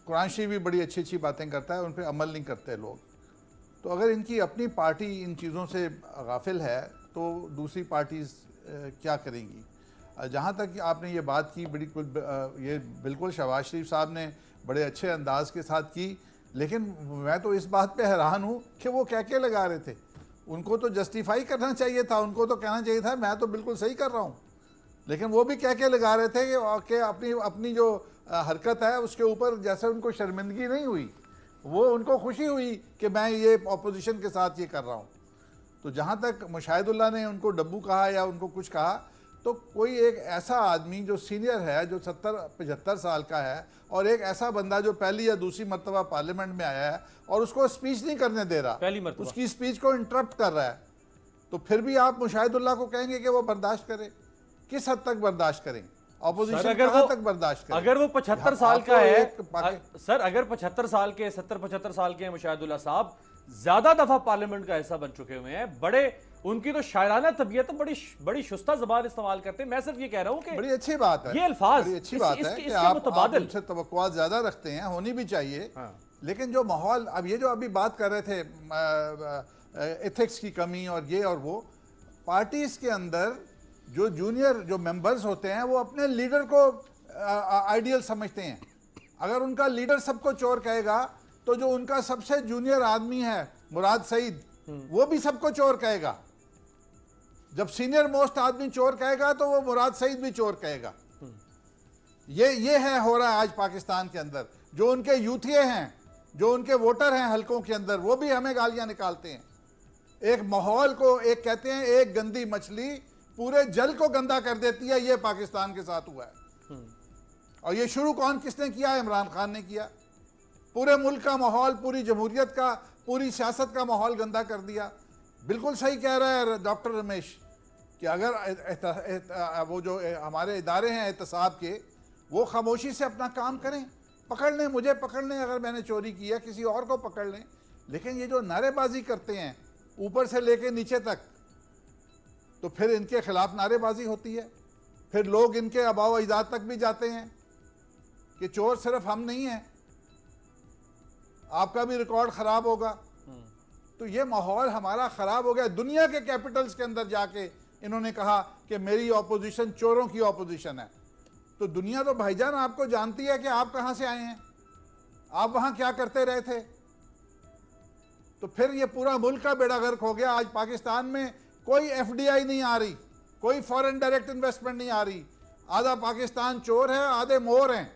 कुरान शरीफ भी बड़ी अच्छी बातें करता है, उन पर अमल नहीं करते लोग। तो अगर इनकी अपनी पार्टी इन चीज़ों से गाफिल है तो दूसरी पार्टीज़ क्या करेंगी। जहाँ तक आपने ये बात की ये बिल्कुल शहबाज शरीफ साहब ने बड़े अच्छे अंदाज के साथ की, लेकिन मैं तो इस बात पे हैरान हूँ कि वो क्या लगा रहे थे। उनको तो जस्टिफाई करना चाहिए था, उनको तो कहना चाहिए था मैं तो बिल्कुल सही कर रहा हूँ, लेकिन वो भी क्या लगा रहे थे कि अपनी जो हरकत है उसके ऊपर जैसे उनको शर्मिंदगी नहीं हुई, वो उनको खुशी हुई कि मैं ये अपोजिशन के साथ ये कर रहा हूँ। तो जहाँ तक मुशाहिदुल्लाह ने उनको डब्बू कहा या उनको कुछ कहा, तो कोई एक ऐसा आदमी जो सीनियर है, जो 70-75 साल का है, और एक ऐसा बंदा जो पहली या दूसरी मरतबा पार्लियामेंट में आया है और उसको स्पीच नहीं करने दे रहा, उसकी स्पीच को इंटरप्ट कर रहा है, तो फिर भी आप मुशाहिदुल्लाह को कहेंगे कि वो बर्दाश्त करे? किस हद तक बर्दाश्त करें? ऑपोजिशन कहां तक बर्दाश्त करे? अगर वो 75 साल का है सर, अगर 75 साल के 70-75 साल के मुशाहिदुल्लाह साहब ज्यादा दफा पार्लियामेंट का हिस्सा बन चुके हुए हैं, बड़े उनकी तो शायराना तबीयत, बड़ी शुस्ता जबान इस्तेमाल करते हैं। मैं सिर्फ ये कह रहा हूँ कि बड़ी अच्छी बात है, ये अल्फाज बड़ी अच्छी बात है कि आप उनसे तवक्कुआत ज्यादा रखते हैं, होनी भी चाहिए। लेकिन जो माहौल, अब ये जो अभी बात कर रहे थे एथिक्स की कमी और ये और वो, पार्टीज के अंदर जो जूनियर जो मेंबर्स होते हैं वो अपने लीडर को आइडियल समझते हैं। अगर उनका लीडर सबको चोर कहेगा तो जो उनका सबसे जूनियर आदमी है मुराद सईद, वो भी सबको चोर कहेगा। जब सीनियर मोस्ट आदमी चोर कहेगा तो वो मुराद सईद भी चोर कहेगा। ये है हो रहा है आज पाकिस्तान के अंदर। जो उनके यूथिये हैं, जो उनके वोटर हैं हलकों के अंदर, वो भी हमें गालियां निकालते हैं। एक माहौल को, एक कहते हैं एक गंदी मछली पूरे जल को गंदा कर देती है, ये पाकिस्तान के साथ हुआ है। और ये शुरू किसने किया? इमरान खान ने किया। पूरे मुल्क का माहौल, पूरी जमहूरियत का, पूरी सियासत का माहौल गंदा कर दिया। बिल्कुल सही कह रहा है डॉक्टर रमेश कि अगर वो जो हमारे इदारे हैं एहतसाब के, वो खामोशी से अपना काम करें, पकड़ लें, मुझे पकड़ लें अगर मैंने चोरी की है, किसी और को पकड़ लें। लेकिन ये जो नारेबाजी करते हैं ऊपर से लेके नीचे तक, तो फिर इनके खिलाफ नारेबाजी होती है। फिर लोग इनके आबाओ अजदाद तक भी जाते हैं कि चोर सिर्फ हम नहीं हैं, आपका भी रिकॉर्ड खराब होगा। तो ये माहौल हमारा खराब हो गया। दुनिया के कैपिटल्स के अंदर जाके इन्होंने कहा कि मेरी ऑपोजिशन चोरों की ऑपोजिशन है। तो दुनिया तो भाईजान आपको जानती है कि आप कहां से आए हैं, आप वहां क्या करते रहे थे। तो फिर ये पूरा मुल्क का बेड़ा गर्क हो गया। आज पाकिस्तान में कोई एफडीआई नहीं आ रही, कोई फॉरेन डायरेक्ट इन्वेस्टमेंट नहीं आ रही। आधा पाकिस्तान चोर है, आधे मोर हैं।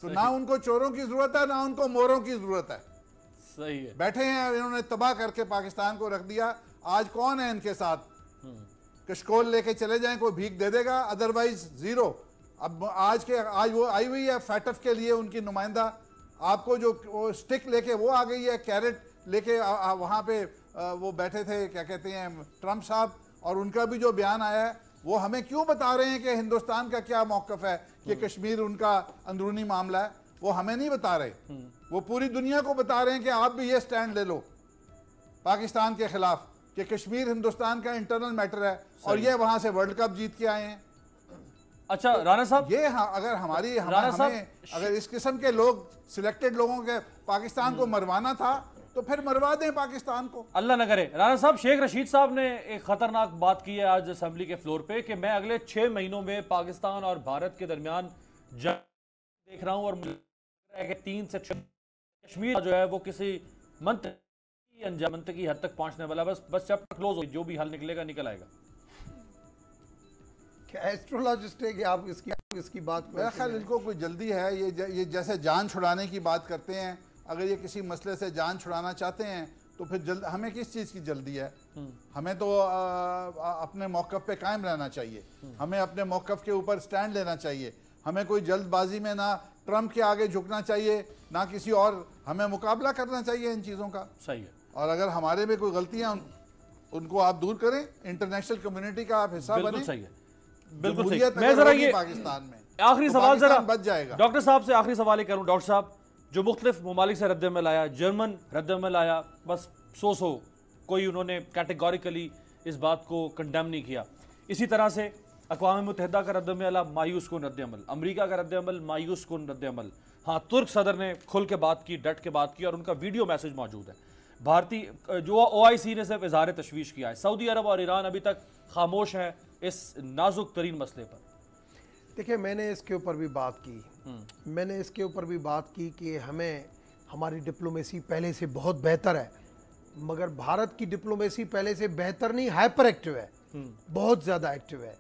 तो ना उनको चोरों की जरूरत है, ना उनको मोरों की जरूरत है। सही है, बैठे हैं, इन्होंने तबाह करके पाकिस्तान को रख दिया। आज कौन है इनके साथ? कशकोल लेके चले जाएं, कोई भीख दे देगा, अदरवाइज जीरो। अब आज वो आई हुई है फैटफ के लिए उनकी नुमाइंदा, आपको जो वो स्टिक लेके वो आ गई है, कैरेट लेके वहां पे वो बैठे थे, क्या कहते हैं, ट्रम्प साहब। और उनका भी जो बयान आया है वो हमें क्यों बता रहे हैं कि हिंदुस्तान का क्या मौकफ है कि कश्मीर उनका अंदरूनी मामला है, वो हमें नहीं बता रहे। वो पूरी दुनिया को बता रहे हैं कि आप भी ये स्टैंड ले लो पाकिस्तान के खिलाफ कि कश्मीर हिंदुस्तान का इंटरनल मैटर है, और ये वहां से वर्ल्ड कप जीत के आए हैं। अच्छा राणा साहब, ये अगर हमें अगर इस किस्म के लोग, सिलेक्टेड लोगों के पाकिस्तान को मरवाना था तो फिर मरवा दें पाकिस्तान को, अल्लाह न करे। राणा साहब, शेख रशीद साहब ने एक खतरनाक बात की है आज असेंबली के फ्लोर पे कि मैं अगले 6 महीनों में पाकिस्तान और भारत के दरमियान जंग देख रहा हूं, और मुझे लग रहा है कि 3 से 6 कश्मीर जो है वो किसी मंतकी हद तक पहुंचने वाला। बस चैप्टर क्लोज हो, जो भी हल निकलेगा निकल आएगा। क्या एस्ट्रोलॉजिस्ट है कि आप इसकी बात, मेरा ख्याल इनको कोई जल्दी है। ये जैसे जान छुड़ाने की बात करते हैं, अगर ये किसी मसले से जान छुड़ाना चाहते हैं तो फिर हमें किस चीज़ की जल्दी है? हमें तो अपने मौक़िफ़ पे कायम रहना चाहिए, हमें अपने मौक़िफ़ के ऊपर स्टैंड लेना चाहिए। हमें कोई जल्दबाजी में ना ट्रम्प के आगे झुकना चाहिए, ना किसी और, हमें मुकाबला करना चाहिए इन चीज़ों का। सही है। और अगर हमारे में कोई गलतियाँ उनको आप दूर करें, इंटरनेशनल कम्युनिटी का आप हिस्सा बने। सही है, बिल्कुल सही। मैं जरा ये पाकिस्तान में आखिरी सवाल जरा बच जाएगा। डॉक्टर साहब से आखिरी सवाल ही करूं। डॉक्टर साहब, जो मुख्तलिफ ममालिक से रद्दअमल आया, जर्मन रद्दअमल आया, बस सो कोई उन्होंने कैटेगोरिकली इस बात को कंडेम नहीं किया। इसी तरह से अक़वाम मुत्तहिदा का रद्दअमल मायूस कुन रद्दअमल, अमरीका का रद्दअमल मायूस कुन रद्दअमल। हाँ, तुर्क सदर ने खुल के बात की, डट के बात की, और उनका वीडियो मैसेज मौजूद है। भारतीय जो OIC ने सिर्फ इज़हार तशवीश किया है। सऊदी अरब और ईरान अभी तक खामोश हैं इस नाजुक तरीन मसले पर। देखिए, मैंने इसके ऊपर भी बात की कि हमें हमारी डिप्लोमेसी पहले से बहुत बेहतर है, मगर भारत की डिप्लोमेसी पहले से बेहतर नहीं, हाइपर एक्टिव है, बहुत ज़्यादा एक्टिव है,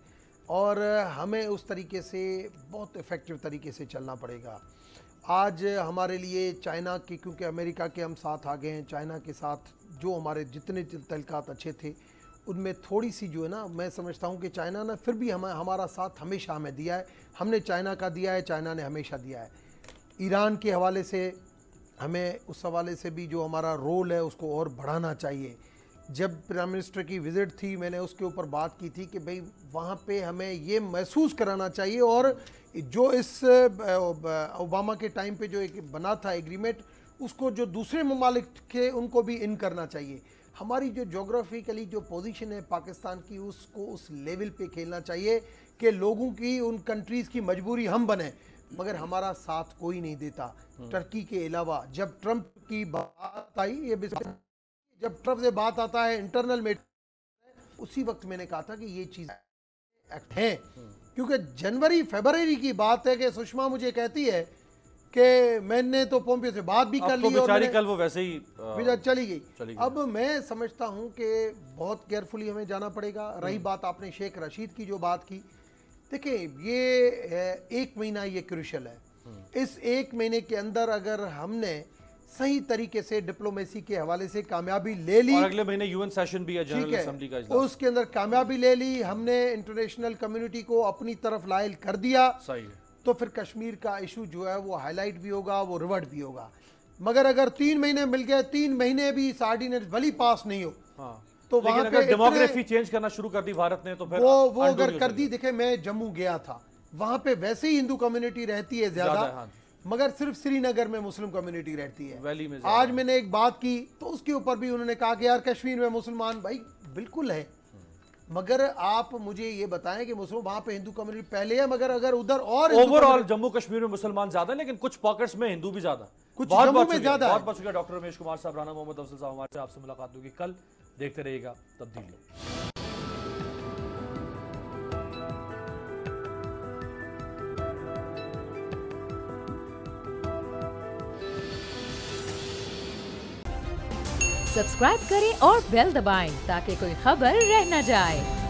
और हमें उस तरीके से बहुत इफ़ेक्टिव तरीके से चलना पड़ेगा। आज हमारे लिए चाइना की, क्योंकि अमेरिका के हम साथ आ गए हैं, चाइना के साथ जो हमारे जितने तल्कात अच्छे थे उनमें थोड़ी सी जो है ना, मैं समझता हूँ कि चाइना ने फिर भी हमारा साथ हमेशा हमें दिया है, हमने चाइना का दिया है, चाइना ने हमेशा दिया है। ईरान के हवाले से हमें उस हवाले से भी जो हमारा रोल है उसको और बढ़ाना चाहिए। जब प्राइम मिनिस्टर की विज़िट थी, मैंने उसके ऊपर बात की थी कि भाई वहाँ पे हमें ये महसूस कराना चाहिए, और जो इस ओबामा के टाइम पे जो एक बना था एग्रीमेंट, उसको जो दूसरे ममालिक के उनको भी इन करना चाहिए। हमारी जो जोग्राफिकली जो पोजीशन है पाकिस्तान की, उसको उस लेवल पे खेलना चाहिए कि लोगों की, उन कंट्रीज़ की मजबूरी हम बने, मगर हमारा साथ कोई नहीं देता टर्की के अलावा। जब ट्रंप की बात आई, जब ट्रंप से बात आता है इंटरनल में, उसी वक्त मैंने कहा था कि ये चीज़ एक्ट है, क्योंकि जनवरी फरवरी की बात है कि सुषमा मुझे कहती है कि मैंने तो पोम्पियो से बात भी कर ली, और कल वो वैसे ही चली गई। अब मैं समझता हूं कि बहुत केयरफुली हमें जाना पड़ेगा। रही बात आपने शेख रशीद की जो बात की, देखिए ये 1 महीना ये क्रूशल है। इस 1 महीने के अंदर अगर हमने सही तरीके से डिप्लोमेसी के हवाले से कामयाबी ले ली, और अगले महीने UN सेशन भी है, जनरल असेंबली का इजलास, उसके अंदर कामयाबी ले ली, हमने इंटरनेशनल कम्युनिटी को अपनी तरफ लायल कर दिया, सही है, तो फिर कश्मीर का इशू जो है वो हाईलाइट भी होगा, वो रिवर्ट भी होगा। मगर अगर 3 महीने मिल गए, 3 महीने भी इस ऑर्डिनेंस भली पास नहीं हो, हाँ, तो वहां पे डेमोग्राफी चेंज करना शुरू कर दी भारत ने, तो फिर वो अगर कर दी। देखे, मैं जम्मू गया था, वहां पे वैसे ही हिंदू कम्युनिटी रहती है ज्यादा, हाँ, मगर सिर्फ श्रीनगर में मुस्लिम कम्युनिटी रहती है, वैली में। आज मैंने एक बात की तो उसके ऊपर भी उन्होंने कहा कि यार कश्मीर में मुसलमान, भाई बिल्कुल है, मगर आप मुझे ये बताएं कि मुस्लिम वहां पे हिंदू कम्युनिटी पहले है, मगर अगर उधर और ओवरऑल जम्मू कश्मीर में मुसलमान ज्यादा है, लेकिन कुछ पॉकेट्स में हिंदू भी ज्यादा, कुछ जम्मू में ज्यादा। बहुत शुक्रिया डॉक्टर रमेश कुमार साहब, राना मोहम्मद अफजल साहब, हमारे आपसे मुलाकात होगी कल। देखते रहिएगा तब्दीली। सब्सक्राइब करें और बेल दबाएं ताकि कोई खबर रह न जाए।